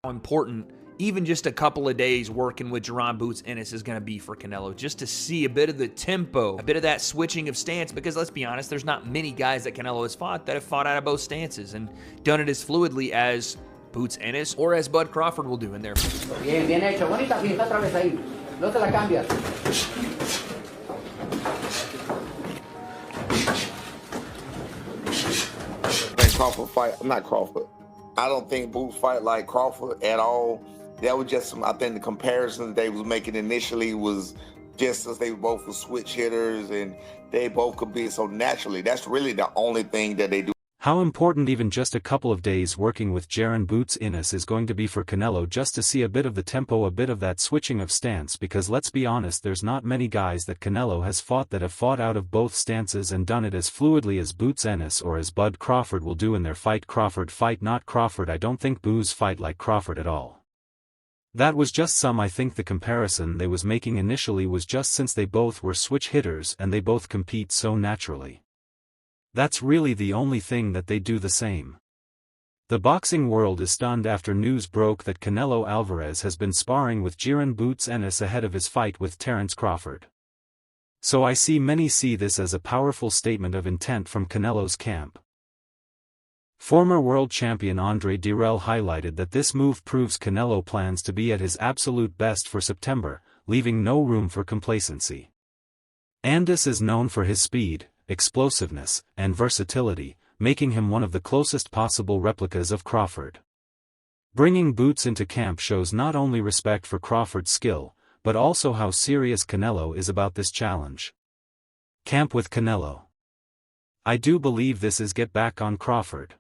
how important even just a couple of days working with Jaron Boots Ennis is going to be for Canelo, just to see a bit of the tempo, a bit of that switching of stance, because let's be honest, there's not many guys that Canelo has fought that have fought out of both stances and done it as fluidly as Boots Ennis or as Bud Crawford will do in there. Bien, bien hecho. Bonita pinta otra vez ahí. No te la cambias. Crawford fight, not Crawford. I don't think Boots fight like Crawford at all. That was just I think the comparison they was making initially was just as they both were switch hitters and they both could be so naturally. That's really the only thing that they do. How important even just a couple of days working with Jaron Boots Ennis is going to be for Canelo, just to see a bit of the tempo, a bit of that switching of stance, because let's be honest, there's not many guys that Canelo has fought that have fought out of both stances and done it as fluidly as Boots Ennis or as Bud Crawford will do in their fight. Crawford fight, not Crawford. I don't think Boots fight like Crawford at all. That was just I think the comparison they was making initially was just since they both were switch hitters and they both compete so naturally. That's really the only thing that they do the same. The boxing world is stunned after news broke that Canelo Alvarez has been sparring with Jaron Boots Ennis ahead of his fight with Terence Crawford. So I see many see this as a powerful statement of intent from Canelo's camp. Former world champion Andre Dirrell highlighted that this move proves Canelo plans to be at his absolute best for September, leaving no room for complacency. Ennis is known for his speed, explosiveness, and versatility, making him one of the closest possible replicas of Crawford. Bringing Boots into camp shows not only respect for Crawford's skill, but also how serious Canelo is about this challenge. Camp with Canelo. I do believe this is get back on Crawford.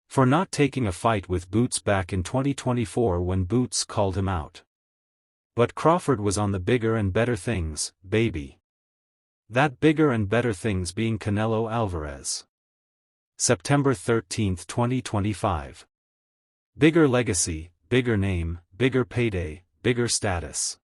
For not taking a fight with Boots back in 2024 when Boots called him out. But Crawford was on the bigger and better things, baby. That bigger and better things being Canelo Alvarez. September 13, 2025. Bigger legacy, bigger name, bigger payday, bigger status.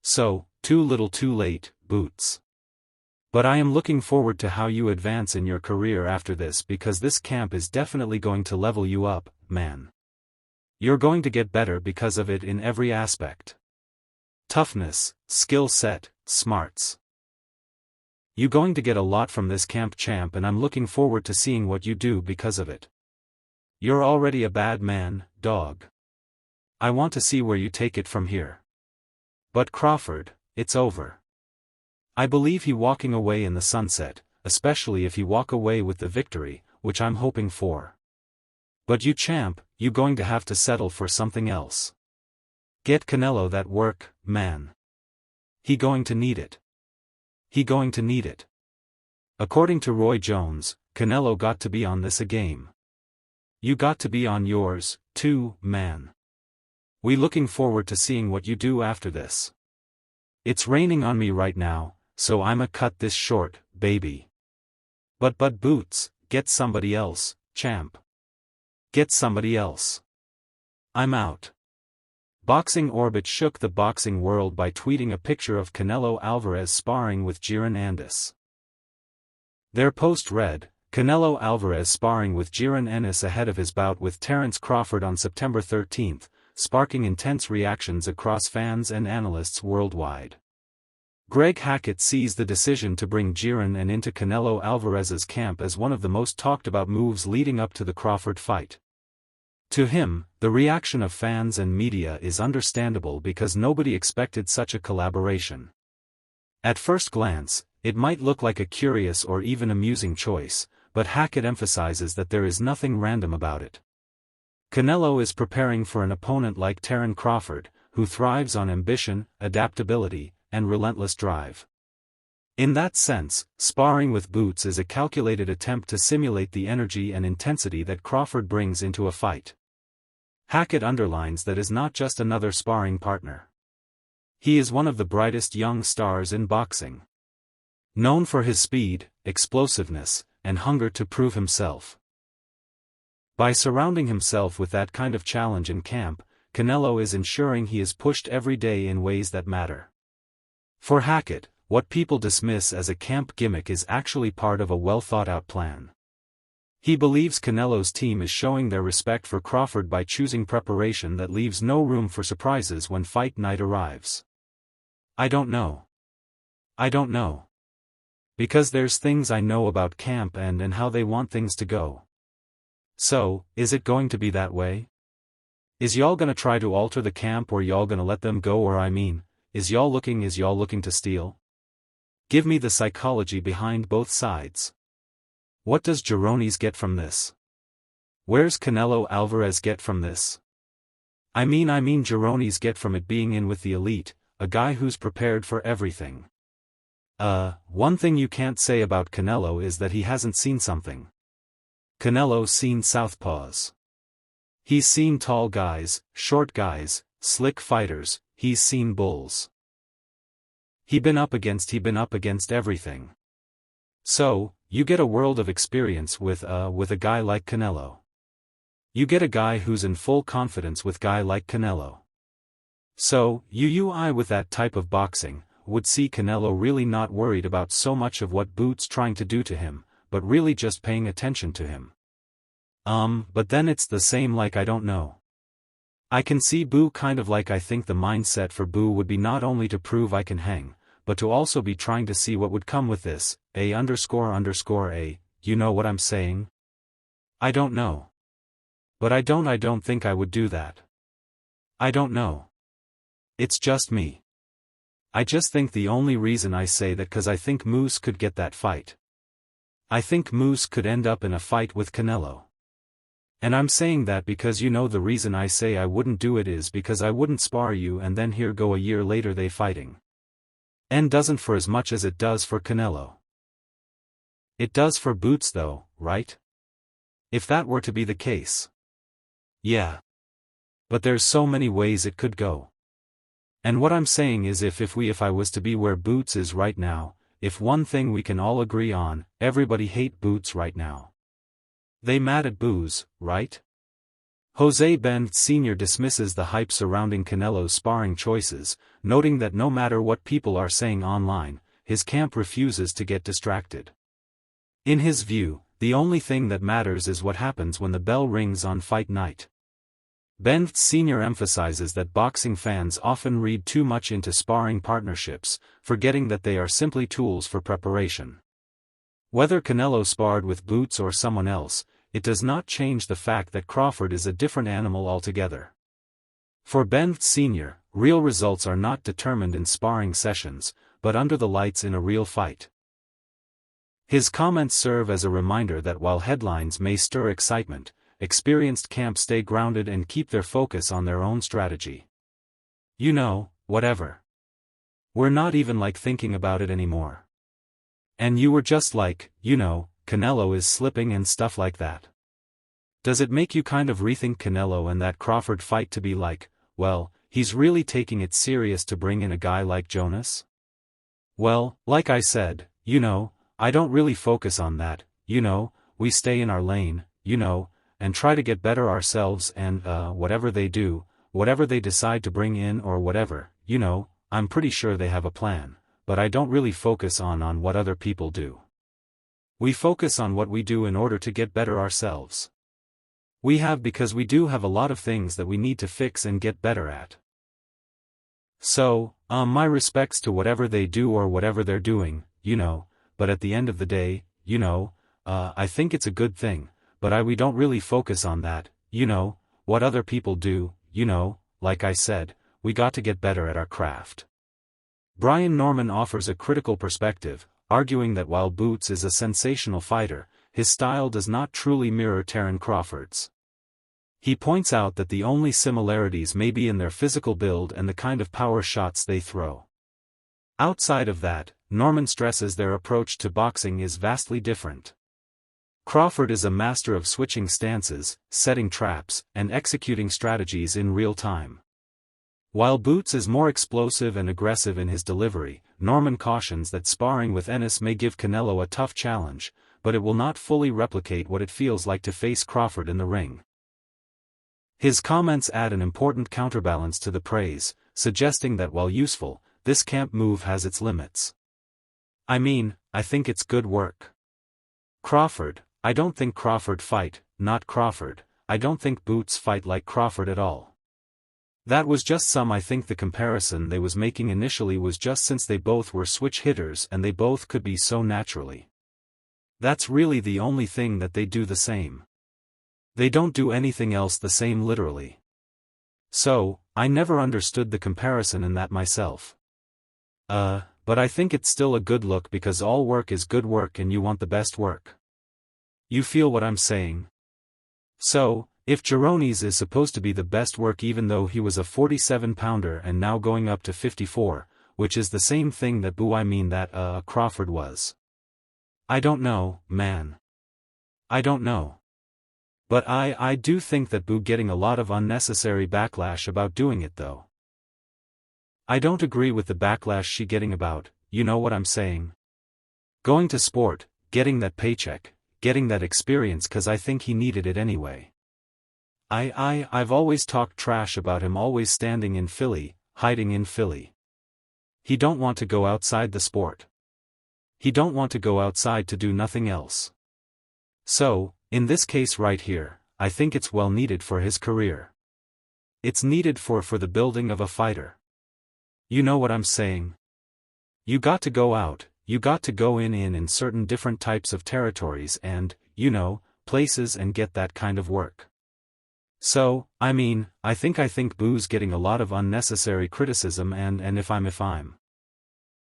So, too little too late, Boots. But I am looking forward to how you advance in your career after this, because this camp is definitely going to level you up, man. You're going to get better because of it in every aspect. Toughness, skill set, smarts. You're going to get a lot from this camp, champ, and I'm looking forward to seeing what you do because of it. You're already a bad man, dog. I want to see where you take it from here. But Crawford, it's over. I believe he walking away in the sunset, especially if he walk away with the victory, which I'm hoping for. But you champ, you going to have to settle for something else. Get Canelo that work, man. He going to need it. He going to need it. According to Roy Jones, Canelo got to be on this a game. You got to be on yours, too, man. We looking forward to seeing what you do after this. It's raining on me right now, so I'ma cut this short, baby. But Boots, get somebody else, champ. Get somebody else. I'm out. Boxing Orbit shook the boxing world by tweeting a picture of Canelo Alvarez sparring with Jaron Ennis. Their post read, Canelo Alvarez sparring with Jaron Ennis ahead of his bout with Terence Crawford on September 13, sparking intense reactions across fans and analysts worldwide. Greg Hackett sees the decision to bring Jaron into Canelo Alvarez's camp as one of the most talked about moves leading up to the Crawford fight. To him, the reaction of fans and media is understandable because nobody expected such a collaboration. At first glance, it might look like a curious or even amusing choice, but Hackett emphasizes that there is nothing random about it. Canelo is preparing for an opponent like Terence Crawford, who thrives on ambition, adaptability, and relentless drive. In that sense, sparring with Boots is a calculated attempt to simulate the energy and intensity that Crawford brings into a fight. Hackett underlines that is not just another sparring partner. He is one of the brightest young stars in boxing. Known for his speed, explosiveness, and hunger to prove himself. By surrounding himself with that kind of challenge in camp, Canelo is ensuring he is pushed every day in ways that matter. For Hackett, what people dismiss as a camp gimmick is actually part of a well-thought-out plan. He believes Canelo's team is showing their respect for Crawford by choosing preparation that leaves no room for surprises when fight night arrives. I don't know. I don't know. Because there's things I know about camp and how they want things to go. So, is it going to be that way? Is y'all gonna try to alter the camp or y'all gonna let them go, or is y'all looking to steal? Give me the psychology behind both sides. What does Jaronis get from this? Where's Canelo Alvarez get from this? I mean Jaronis get from it being in with the elite, a guy who's prepared for everything. One thing you can't say about Canelo is that he hasn't seen something. Canelo's seen southpaws. He's seen tall guys, short guys, slick fighters, he's seen bulls. He been up against everything. So, you get a world of experience with a guy like Canelo. You get a guy who's in full confidence with guy like Canelo. So, I with that type of boxing, would see Canelo really not worried about so much of what Boots trying to do to him, but really just paying attention to him. But then it's the same, like I don't know. I can see Boo kind of like I think the mindset for Boo would be not only to prove I can hang, but to also be trying to see what would come with this, ___, you know what I'm saying? I don't know. But I don't think I would do that. I don't know. It's just me. I just think the only reason I say that cause I think Moose could get that fight. I think Moose could end up in a fight with Canelo. And I'm saying that because you know the reason I say I wouldn't do it is because I wouldn't spar you and then here go a year later they fighting. And doesn't for as much as it does for Canelo. It does for Boots though, right? If that were to be the case. Yeah. But there's so many ways it could go. And what I'm saying is if I was to be where Boots is right now, if one thing we can all agree on, everybody hate Boots right now. They mad at Booze, right? Jose Ben Sr. dismisses the hype surrounding Canelo's sparring choices, noting that no matter what people are saying online, his camp refuses to get distracted. In his view, the only thing that matters is what happens when the bell rings on fight night. Ben Sr. emphasizes that boxing fans often read too much into sparring partnerships, forgetting that they are simply tools for preparation. Whether Canelo sparred with Boots or someone else, it does not change the fact that Crawford is a different animal altogether. For Ben Sr., real results are not determined in sparring sessions, but under the lights in a real fight. His comments serve as a reminder that while headlines may stir excitement, experienced camps stay grounded and keep their focus on their own strategy. You know, whatever. We're not even like thinking about it anymore. And you were just like, Canelo is slipping and stuff like that. Does it make you kind of rethink Canelo and that Crawford fight to be like, well, he's really taking it serious to bring in a guy like Jonas? Well, like I said, I don't really focus on that, we stay in our lane, and try to get better ourselves and, whatever they do, whatever they decide to bring in or whatever, I'm pretty sure they have a plan. But I don't really focus on what other people do. We focus on what we do in order to get better ourselves. Because we do have a lot of things that we need to fix and get better at. So, my respects to whatever they do or whatever they're doing, but at the end of the day, I think it's a good thing, but we don't really focus on that, what other people do, like I said, we got to get better at our craft. Brian Norman offers a critical perspective, arguing that while Boots is a sensational fighter, his style does not truly mirror Terence Crawford's. He points out that the only similarities may be in their physical build and the kind of power shots they throw. Outside of that, Norman stresses their approach to boxing is vastly different. Crawford is a master of switching stances, setting traps, and executing strategies in real time. While Boots is more explosive and aggressive in his delivery, Norman cautions that sparring with Ennis may give Canelo a tough challenge, but it will not fully replicate what it feels like to face Crawford in the ring. His comments add an important counterbalance to the praise, suggesting that while useful, this camp move has its limits. I think it's good work. Crawford, I don't think Crawford fight, not Crawford, I don't think Boots fight like Crawford at all. That was just I think the comparison they was making initially was just since they both were switch hitters and they both could be so naturally. That's really the only thing that they do the same. They don't do anything else the same literally. So, I never understood the comparison in that myself. But I think it's still a good look because all work is good work and you want the best work. You feel what I'm saying? So, if Jarone's is supposed to be the best work even though he was a 47-pounder and now going up to 54, which is the same thing that Crawford was. I don't know, man. I don't know. But I do think that Boo getting a lot of unnecessary backlash about doing it though. I don't agree with the backlash she getting about, you know what I'm saying? Going to sport, getting that paycheck, getting that experience cause I think he needed it anyway. I've always talked trash about him always standing in Philly, hiding in Philly. He don't want to go outside the sport. He don't want to go outside to do nothing else. So, in this case right here, I think it's well needed for his career. It's needed for the building of a fighter. You know what I'm saying? You got to go out, you got to go in certain different types of territories and, you know, places and get that kind of work. So, I mean, I think Boo's getting a lot of unnecessary criticism and if I'm